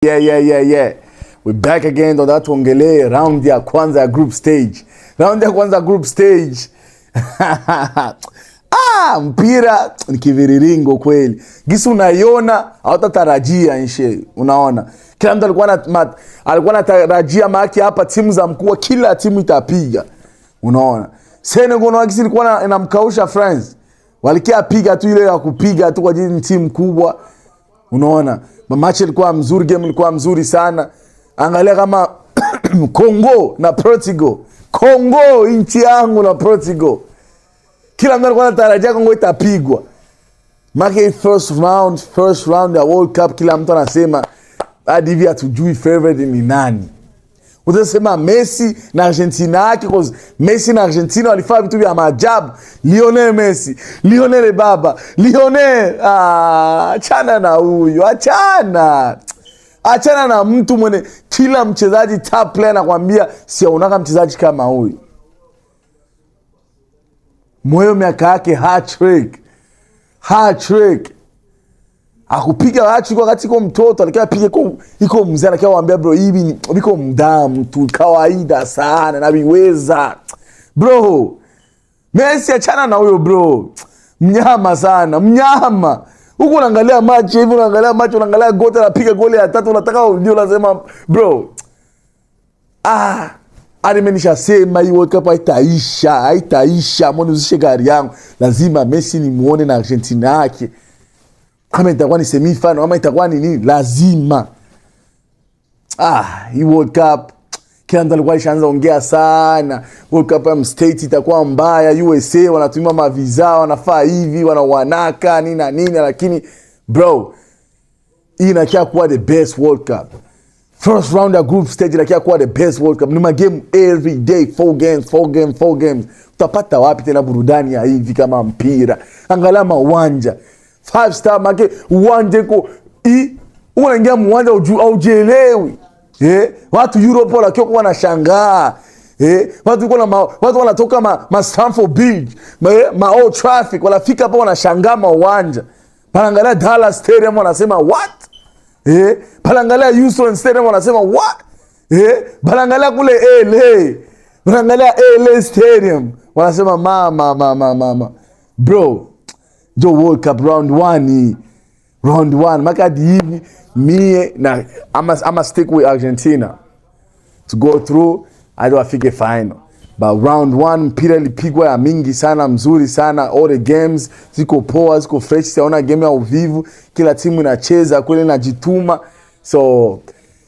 Yeah. We're back again. Ndo tuongelee round ya kwanza ya group stage. Round ya kwanza group stage. Mpira ni kiviriringo kweli. Gisi unaiona hautatarajia nshe. Unaona. Kila mtu alikuwa anatarajia maki hapa timu za mkuu, kila timu itapiga. Unaona. Senegal na gisi ilikuwa inamkausha France. Walikia piga tu ile ya kupiga tu kwa ajili ni timu kubwa. Unaona. Match ilikuwa mzuri, game ilikuwa mzuri sana. Angalia kama Congo na Portugal. Congo nchi yangu na Portugal. Kila mtu alikuwa anatarajia Congo itapigwa. Maki first round ya World Cup, kila mtu anasema hadi hivi hatujui favorite ni nani. Utasema Messi na Argentina yake, because Messi na Argentina walifanya vitu vya maajabu. Lionel Messi, Lionel baba, Lionel, achana na huyo, achana na mtu mwenye kila mchezaji top player anakuambia siaonaka mchezaji kama huyu. Moyo miaka yake hat-trick. Akupiga hat-trick wakati iko mtoto, alikia piga iko mzee, alikia waambia bro hivi biko mdamu tu kawaida sana na biweza. Bro, Messi achana na huyo bro. Mnyama sana, mnyama. Huko unaangalia match hivi, unaangalia goli, anapiga goli ya 3, unataka undio lazima bro. Alimenisha sema hii World Cup haitaisha, mbona uzishe gari yangu. Lazima Messi ni muone na Argentina yake. Kama itakuwa ni semi-final, kama itakuwa ni nini, lazima. Hii World Cup kila mtu alikuwa alishaanza ongea sana. World Cup ya state itakuwa mbaya, USA wanatumia maviza, wanafaa hivi, wanawanaka nini, lakini bro, hii inakia kuwa the best World Cup. First round ya group stage inakia kuwa the best World Cup. Ni magame every day, 4 games. Utapata wapi tena burudani ya hivi kama mpira? Angalia uwanja 5 star make uwanja iko unaingia uwanja haujielewi. Watu Europe wala kio kwa wanashangaa. Watu wanatoka ma Stamford Bridge, ma Old Trafford, wanafika hapa wanashangaa uwanja. Panaangalia Dallas Stadium wanasema what? Panaangalia Houston Stadium wanasema what? Panaangalia kule LA. Panaangalia LA Stadium wanasema mama. Bro, jo World Cup round 1 makadi hivi mie na ama stick with Argentina to go through hadi afike final. But round 1 mpira ilipigwa ya mingi sana, mzuri sana. All the games ziko poa, ziko fresh, siona game ya uvivu, kila timu inacheza kweli inajituma. So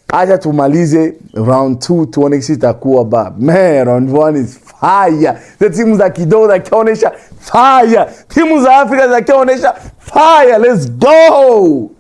acha tumalize round 2 tuone kisi itakuwa man. Round 1 is fire. The timu za kidogo zakionyesha fire, timu za Afrika zakionyesha fire. Let's go.